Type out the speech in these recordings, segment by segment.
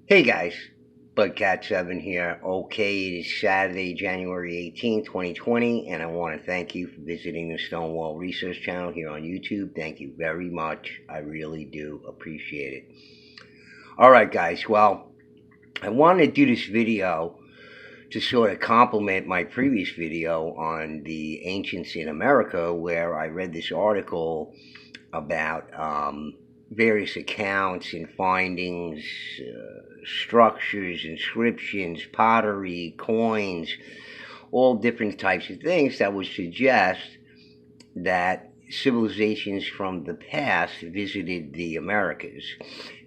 Hey guys, Bugcat7 here. Okay, it is Saturday, January 18th, 2020, and I want to thank you for visiting the Stonewall Research channel here on YouTube. Thank you very much. I really do appreciate it. Alright guys, well, I wanted to do this video to sort of complement my previous video on the ancients in America, where I read this article about various accounts and findings, structures, inscriptions, pottery, coins, all different types of things that would suggest that civilizations from the past visited the Americas.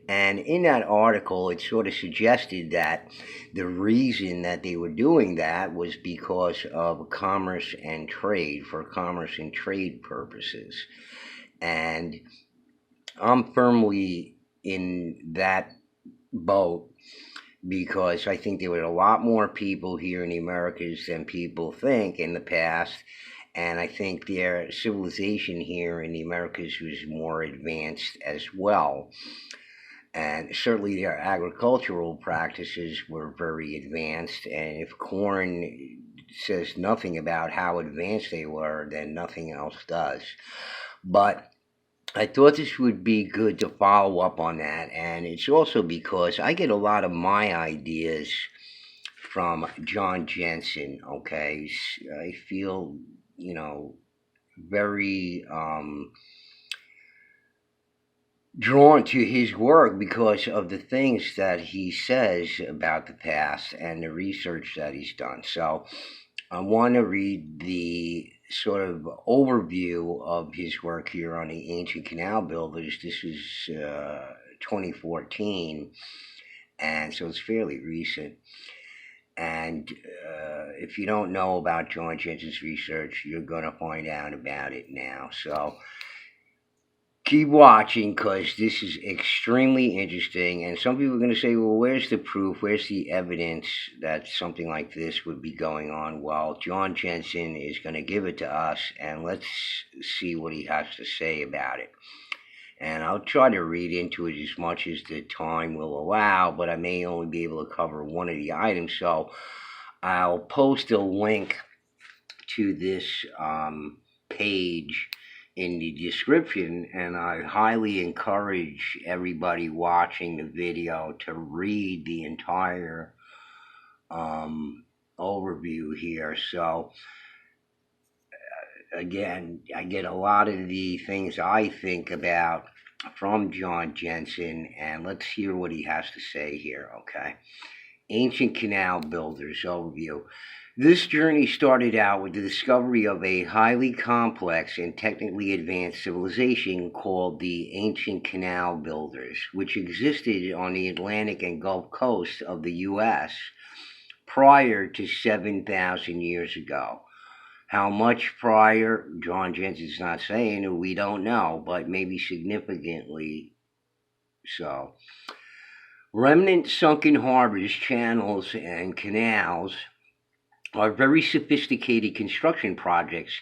And in that article, it sort of suggested that the reason that they were doing that was because of commerce and trade, for commerce and trade purposes. And I'm firmly in that boat because I think there were a lot more people here in the Americas than people think in the past. And I think their civilization here in the Americas was more advanced as well. And certainly their agricultural practices were very advanced. And if corn says nothing about how advanced they were, then nothing else does. But I thought this would be good to follow up on that, and it's also because I get a lot of my ideas from John Jensen. Okay, I feel very drawn to his work because of the things that he says about the past and the research that he's done. So I want to read the sort of overview of his work here on the ancient canal builders. This is 2014, and so it's fairly recent. And if you don't know about John Jensen's research, you're going to find out about it now. So keep watching because this is extremely interesting. And some people are going to say, well, where's the proof? Where's the evidence that something like this would be going on? Well, John Jensen is going to give it to us, and let's see what he has to say about it. And I'll try to read into it as much as the time will allow, but I may only be able to cover one of the items. So I'll post a link to this page in the description, and I highly encourage everybody watching the video to read the entire overview here. So again, I get a lot of the things I think about from John Jensen, and let's hear what he has to say here. Okay, ancient canal builders overview. This journey started out with the discovery of a highly complex and technically advanced civilization called the ancient canal builders, which existed on the Atlantic and Gulf Coast of the U.S. prior to 7,000 years ago. How much prior, John Jensen's not saying, we don't know, but maybe significantly so. Remnant sunken harbors, channels, and canals are very sophisticated construction projects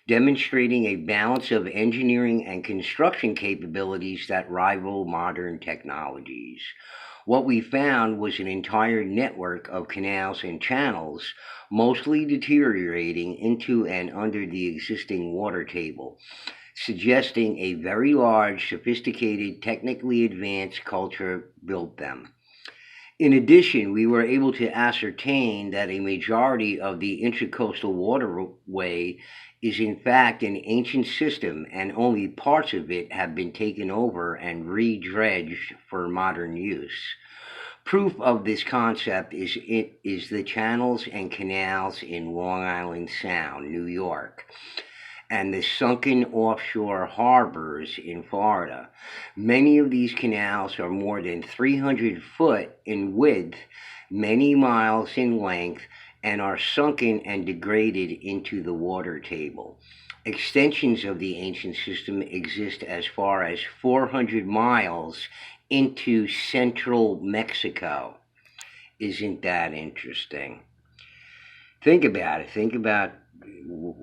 demonstrating a balance of engineering and construction capabilities that rival modern technologies. What we found was an entire network of canals and channels, mostly deteriorating into and under the existing water table, suggesting a very large, sophisticated, technically advanced culture built them. In addition, we were able to ascertain that a majority of the intracoastal waterway is in fact an ancient system, and only parts of it have been taken over and re-dredged for modern use. Proof of this concept is the channels and canals in Long Island Sound, New York, and the sunken offshore harbors in Florida. Many of these canals are more than 300 foot in width, many miles in length, and are sunken and degraded into the water table. Extensions of the ancient system exist as far as 400 miles into central Mexico. Isn't that interesting? Think about it. Think about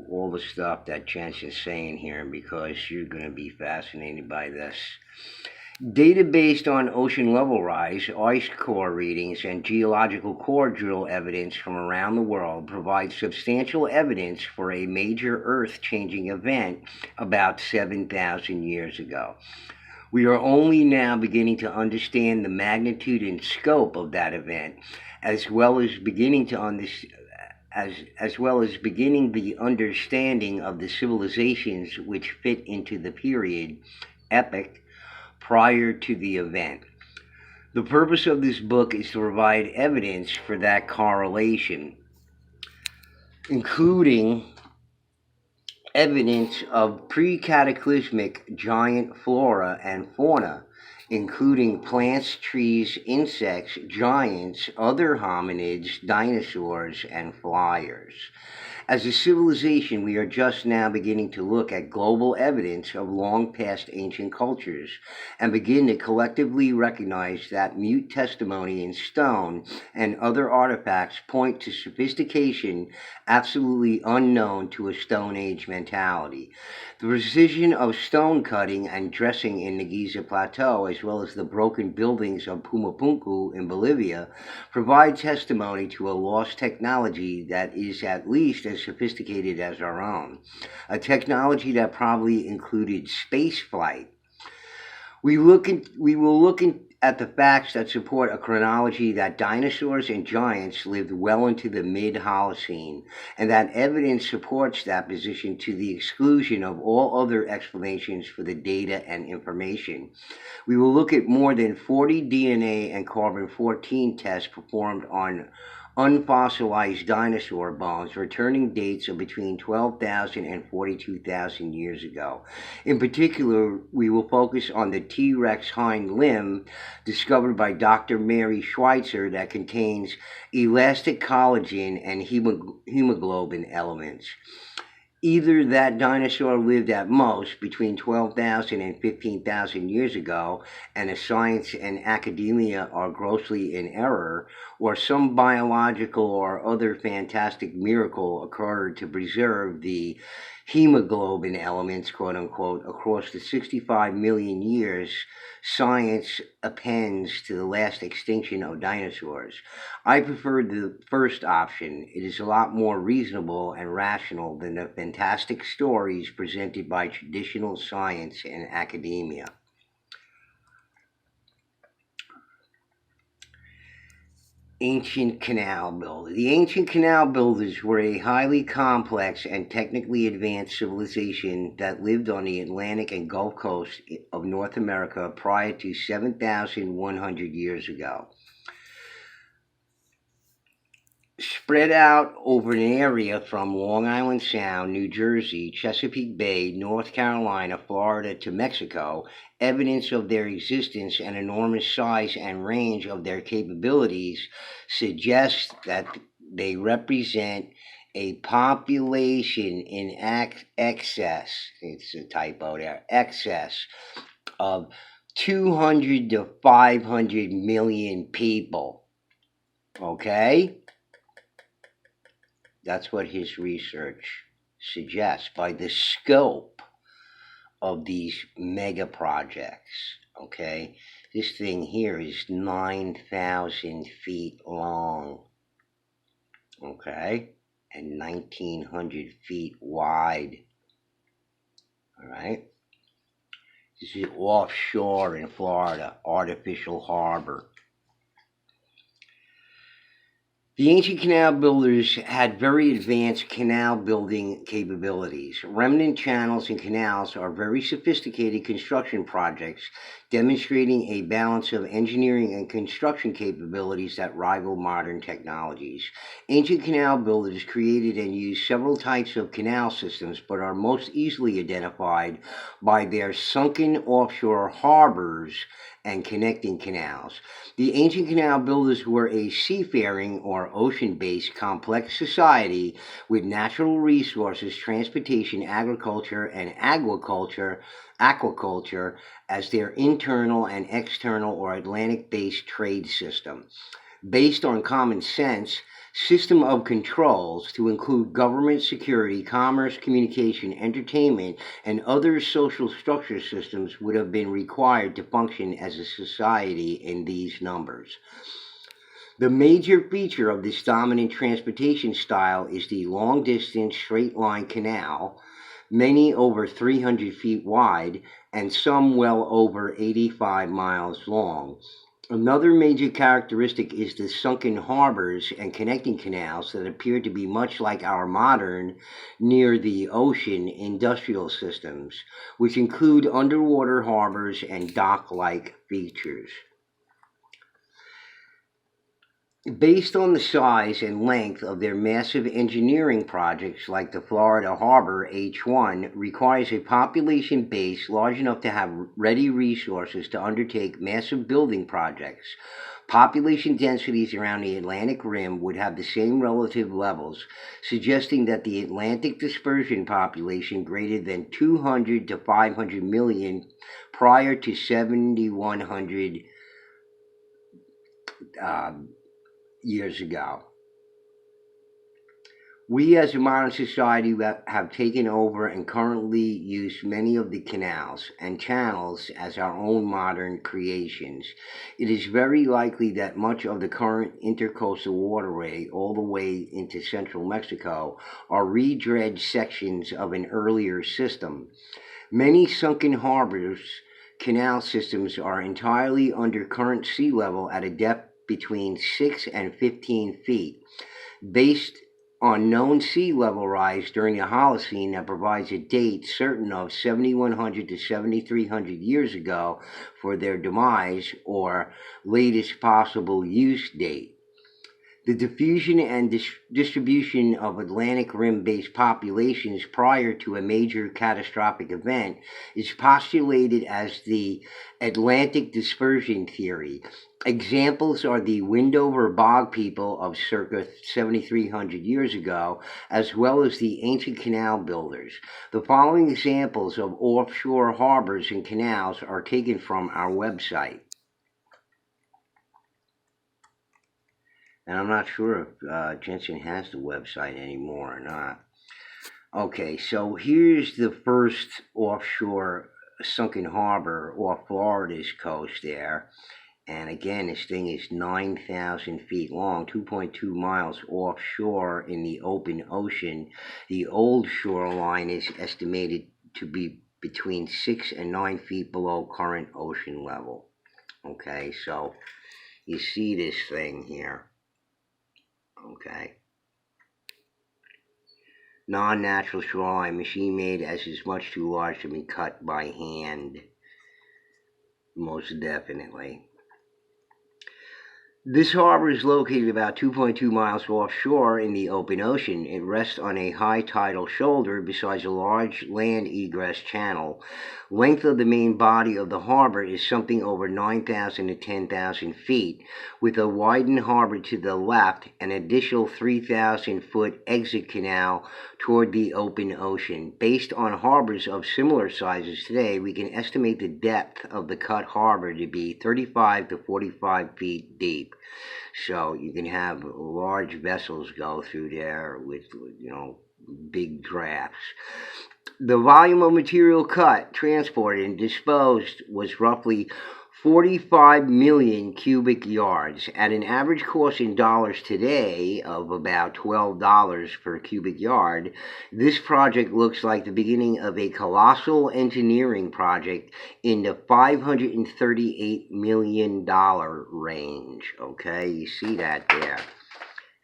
all the stuff that Jensen's saying here, because you're going to be fascinated by this. Data based on ocean level rise, ice core readings, and geological core drill evidence from around the world provides substantial evidence for a major Earth changing event about 7,000 years ago. We are only now beginning to understand the magnitude and scope of that event, as well as beginning to as well as beginning the understanding of the civilizations which fit into the period epoch prior to the event. The purpose of this book is to provide evidence for that correlation, including evidence of pre-cataclysmic giant flora and fauna, including plants, trees, insects, giants, other hominids, dinosaurs, and flyers. As a civilization, we are just now beginning to look at global evidence of long past ancient cultures and begin to collectively recognize that mute testimony in stone and other artifacts point to sophistication absolutely unknown to a Stone Age mentality. The precision of stone cutting and dressing in the Giza Plateau, as well as the broken buildings of Pumapunku in Bolivia, provide testimony to a lost technology that is at least as sophisticated as our own, a technology that probably included space flight. We will look at the facts that support a chronology that dinosaurs and giants lived well into the mid-Holocene, and that evidence supports that position to the exclusion of all other explanations for the data and information. We will look at more than 40 DNA and carbon-14 tests performed on unfossilized dinosaur bones, returning dates of between 12,000 and 42,000 years ago. In particular, we will focus on the T. rex hind limb discovered by Dr. Mary Schweitzer that contains elastic collagen and hemoglobin elements. Either that dinosaur lived at most between 12,000 and 15,000 years ago, and the science and academia are grossly in error, or some biological or other fantastic miracle occurred to preserve the hemoglobin elements, quote unquote, across the 65 million years science appends to the last extinction of dinosaurs. I prefer the first option. It is a lot more reasonable and rational than the fantastic stories presented by traditional science and academia. Ancient canal builders. The ancient canal builders were a highly complex and technically advanced civilization that lived on the Atlantic and Gulf Coast of North America prior to 7,100 years ago. Spread out over an area from Long Island Sound, New Jersey, Chesapeake Bay, North Carolina, Florida to Mexico, evidence of their existence and enormous size and range of their capabilities suggests that they represent a population in excess, it's a typo there, excess of 200 to 500 million people. Okay? That's what his research suggests by the scope of these mega projects. Okay, this thing here is 9,000 feet long. Okay, and 1,900 feet wide. All right, this is offshore in Florida, artificial harbor. The ancient canal builders had very advanced canal building capabilities. Remnant channels and canals are very sophisticated construction projects demonstrating a balance of engineering and construction capabilities that rival modern technologies. Ancient canal builders created and used several types of canal systems, but are most easily identified by their sunken offshore harbors and connecting canals. The ancient canal builders were a seafaring or ocean-based complex society with natural resources, transportation, agriculture, and aquaculture as their internal and external or Atlantic-based trade system. based on common sense system of controls to include government, security, commerce, communication, entertainment, and other social structure systems would have been required to function as a society in these numbers. The major feature of this dominant transportation style is the long distance straight line canal, many over 300 feet wide and some well over 85 miles long. Another major characteristic is the sunken harbors and connecting canals that appear to be much like our modern, near the ocean industrial systems, which include underwater harbors and dock like features. Based on the size and length of their massive engineering projects, like the Florida Harbor H1 requires a population base large enough to have ready resources to undertake massive building projects. Population densities around the Atlantic Rim would have the same relative levels, suggesting that the Atlantic dispersion population greater than 200 to 500 million prior to 7100 years ago. We as a modern society have taken over and currently use many of the canals and channels as our own modern creations. It is very likely that much of the current intercoastal waterway, all the way into central Mexico, are redredged sections of an earlier system. Many sunken harbors, canal systems are entirely under current sea level at a depth between 6 and 15 feet, based on known sea level rise during the Holocene that provides a date certain of 7,100 to 7,300 years ago for their demise or latest possible use date. The diffusion and distribution of Atlantic Rim based populations prior to a major catastrophic event is postulated as the Atlantic dispersion theory. Examples are the Windover Bog people of circa 7,300 years ago, as well as the ancient canal builders. The following examples of offshore harbors and canals are taken from our website. And I'm not sure if Jensen has the website anymore or not. Okay, so here's the first offshore sunken harbor off Florida's coast there. And again, this thing is 9,000 feet long, 2.2 miles offshore in the open ocean. The old shoreline is estimated to be between 6 and 9 feet below current ocean level. Okay, so you see this thing here. Okay. Non-natural shoreline, machine made as is much too large to be cut by hand. Most definitely. This harbor is located about 2.2 miles offshore in the open ocean. It rests on a high tidal shoulder beside a large land egress channel. Length of the main body of the harbor is something over 9,000 to 10,000 feet, with a widened harbor to the left, an additional 3,000-foot exit canal toward the open ocean. Based on harbors of similar sizes today, we can estimate the depth of the cut harbor to be 35 to 45 feet deep. So you can have large vessels go through there with, big drafts. The volume of material cut, transported, and disposed was roughly 45 million cubic yards at an average cost in dollars today of about $12 per cubic yard. This project looks like the beginning of a colossal engineering project in the $538 million range. Okay, you see that there.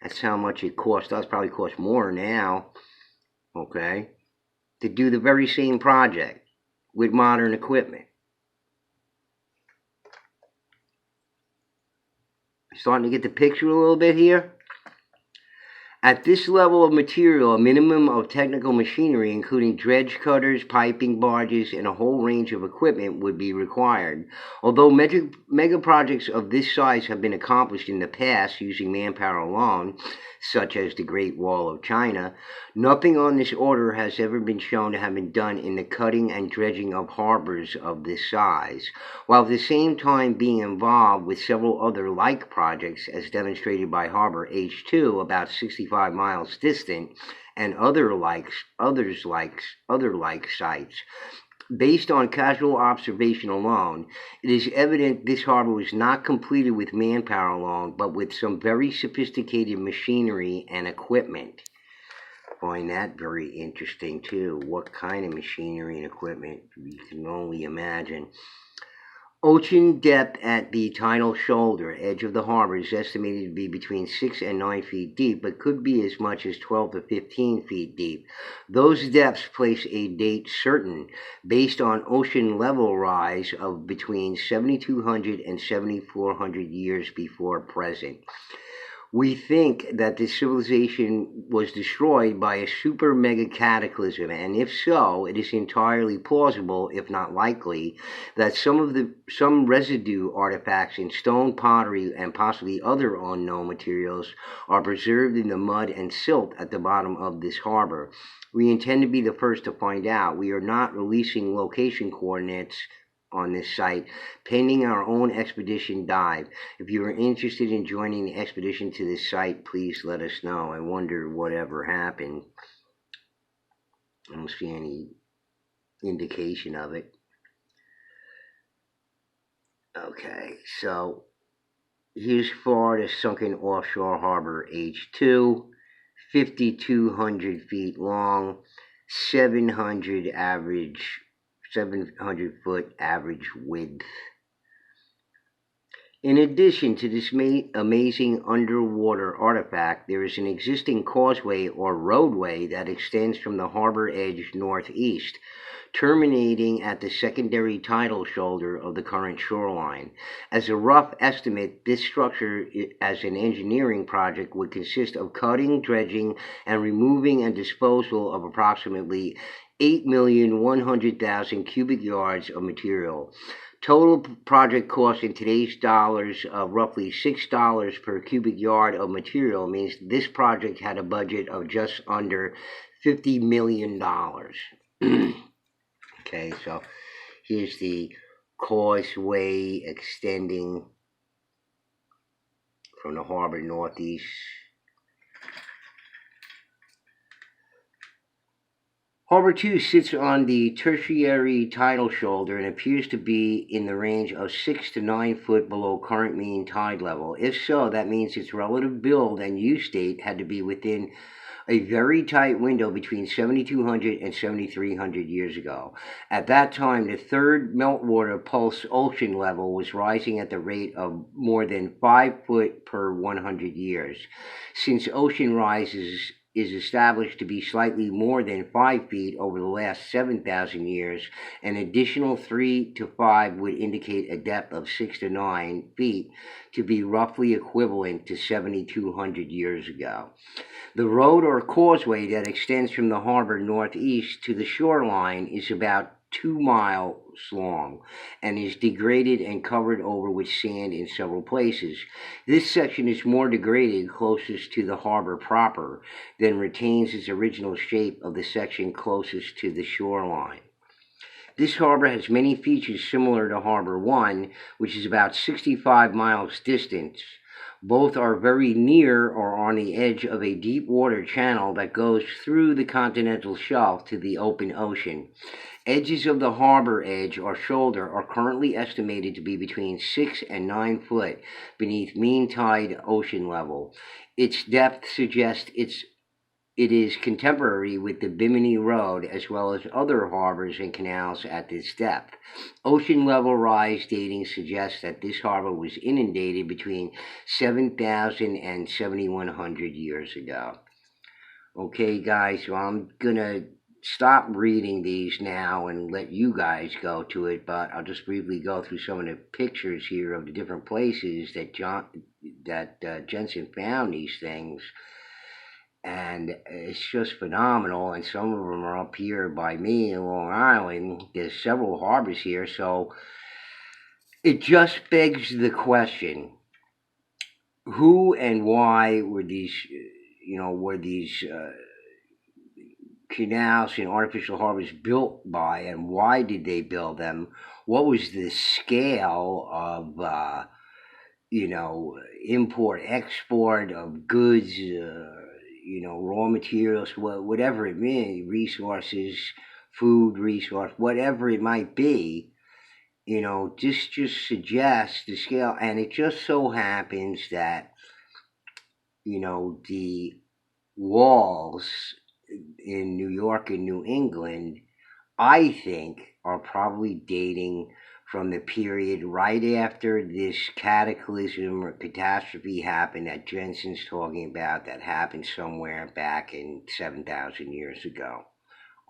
That's how much it cost us. Probably costs more now, okay, to do the very same project with modern equipment. Starting to get the picture a little bit here. At this level of material, a minimum of technical machinery, including dredge cutters, piping barges, and a whole range of equipment, would be required. Although mega projects of this size have been accomplished in the past using manpower alone, such as the Great Wall of China, nothing on this order has ever been shown to have been done in the cutting and dredging of harbors of this size, while at the same time being involved with several other like projects, as demonstrated by Harbor H2, about 65 miles distant, and other like sites. Based on casual observation alone, it is evident this harbor was not completed with manpower alone, but with some very sophisticated machinery and equipment. Find that very interesting too. What kind of machinery and equipment? You can only imagine. Ocean depth at the tidal shoulder edge of the harbor is estimated to be between 6 and 9 feet deep, but could be as much as 12 to 15 feet deep. Those depths place a date certain based on ocean level rise of between 7,200 and 7,400 years before present. We think that this civilization was destroyed by a super mega cataclysm, and if so, it is entirely plausible, if not likely, that some residue artifacts in stone, pottery, and possibly other unknown materials are preserved in the mud and silt at the bottom of this harbor. We intend to be the first to find out. We are not releasing location coordinates on this site, pending our own expedition dive. If you are interested in joining the expedition to this site, please let us know. I wonder whatever happened. I don't see any indication of it. Okay, so here's Florida sunken offshore harbor H2, 5,200 feet long, 700 foot average width. In addition to this amazing underwater artifact, there is an existing causeway or roadway that extends from the harbor edge northeast, terminating at the secondary tidal shoulder of the current shoreline. As a rough estimate, this structure as an engineering project would consist of cutting, dredging, and removing and disposal of approximately 8,100,000 cubic yards of material. Total project cost in today's dollars of roughly $6 per cubic yard of material means this project had a budget of just under $50 million. Okay, so here's the causeway extending from the harbor northeast. Harbor 2 sits on the tertiary tidal shoulder and appears to be in the range of 6 to 9 foot below current mean tide level. If so, that means its relative build and use state had to be within a very tight window between 7,200 and 7,300 years ago. At that time, the third meltwater pulse ocean level was rising at the rate of more than 5 foot per 100 years. Since ocean rises is established to be slightly more than 5 feet over the last 7,000 years, an additional 3 to 5 would indicate a depth of 6 to 9 feet to be roughly equivalent to 7,200 years ago. The road or causeway that extends from the harbor northeast to the shoreline is about 2 miles long and is degraded and covered over with sand in several places. This section is more degraded closest to the harbor proper than retains its original shape of the section closest to the shoreline. This harbor has many features similar to Harbor 1, which is about 65 miles distant. Both are very near or on the edge of a deep water channel that goes through the continental shelf to the open ocean. Edges of the harbor edge or shoulder are currently estimated to be between 6 and 9 foot beneath mean tide ocean level. Its depth suggests it is contemporary with the Bimini Road as well as other harbors and canals at this depth. Ocean level rise dating suggests that this harbor was inundated between 7,000 and 7,100 years ago. Okay, guys, so I'm going to stop reading these now and let you guys go to it, but I'll just briefly go through some of the pictures here of the different places that Jensen found these things. and it's just phenomenal. And some of them are up here by me in Long Island. There's several harbors here, so it just begs the question: who and why were these canals and artificial harbors built by, and why did they build them? What was the scale of import export of goods, raw materials, whatever it may, resources, food resource, whatever it might be. Just suggests the scale, and it just so happens that the walls in New York and New England, I think, are probably dating from the period right after this cataclysm or catastrophe happened that Jensen's talking about, that happened somewhere back in 7,000 years ago.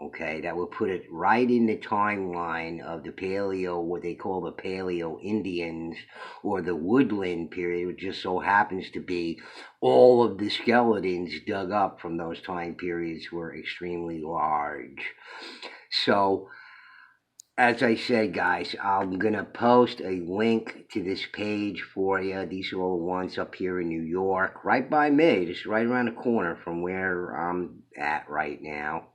Okay, that would put it right in the timeline of the Paleo, what they call the Paleo Indians, or the Woodland period, which just so happens to be all of the skeletons dug up from those time periods were extremely large. So, as I said, guys, I'm going to post a link to this page for you. These are all the ones up here in New York, right by me, just right around the corner from where I'm at right now.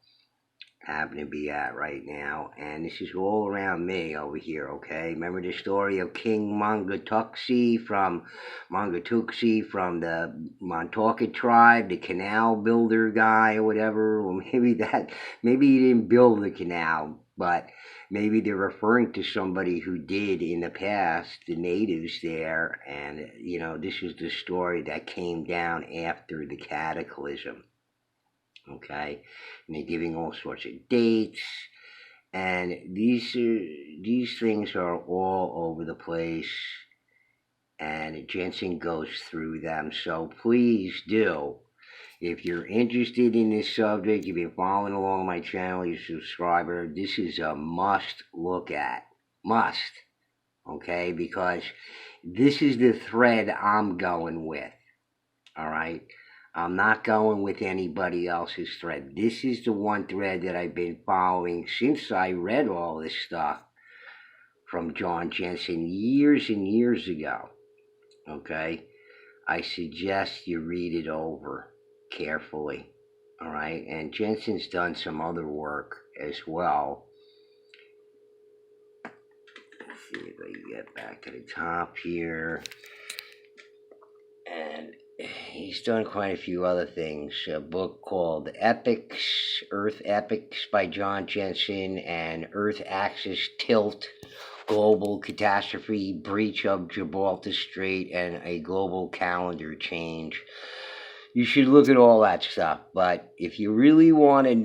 Happen to be at right now, and this is all around me over here. Okay, remember the story of King Mangatuksi from the Montauk tribe, the canal builder guy or whatever? Well, maybe he didn't build the canal, but maybe they're referring to somebody who did in the past, the natives there, and this is the story that came down after the cataclysm. Okay, and they're giving all sorts of dates, and these things are all over the place, and Jensen goes through them. So please do, if you're interested in this subject, if you're following along my channel, you're a subscriber, this is a must look at. Must. Okay, because this is the thread I'm going with. All right. I'm not going with anybody else's thread. This is the one thread that I've been following since I read all this stuff from John Jensen years and years ago. Okay? I suggest you read it over carefully. All right? And Jensen's done some other work as well. Let's see if I can get back to the top here. And he's done quite a few other things. A book called Epics, Earth Epics by John Jensen, and Earth Axis Tilt, Global Catastrophe, Breach of Gibraltar Strait, and a Global Calendar Change. You should look at all that stuff, but if you really want to